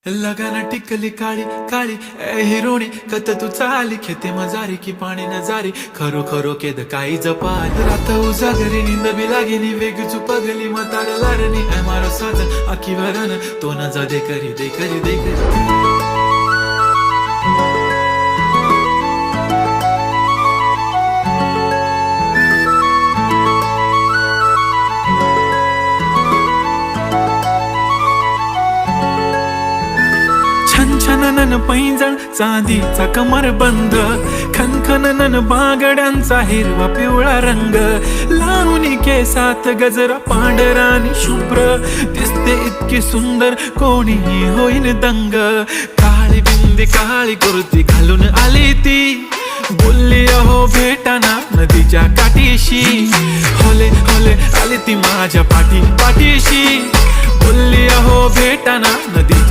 लगाना टिकली काळी काळी ए हिरोणी कत तू चाली खेते मजारी की पाणी नजारी खरो खरो केद काही जपाल रात उजागरी निंद बी लागेनी वेग चुपगली मतार लारणी ए मारो साजन आखी वरन तो न जा दे करी दे करी दे करी छनछनन पैंजण चांदीचा कमर बंद खनखनन बागड्यांचा हिरवा पिवळा रंग लावणी केसात गजरा पांढरानी शुभ्र दिसते इतकी सुंदर कोणीही होईन दंग काळी बिंदी काळी कुर्ती घालून आली ती बोलली अहो भेटाना नदीच्या काठीशी होले होले आली ती माझ्या पाठीशी बोलली अहो भेटाना नदीच्या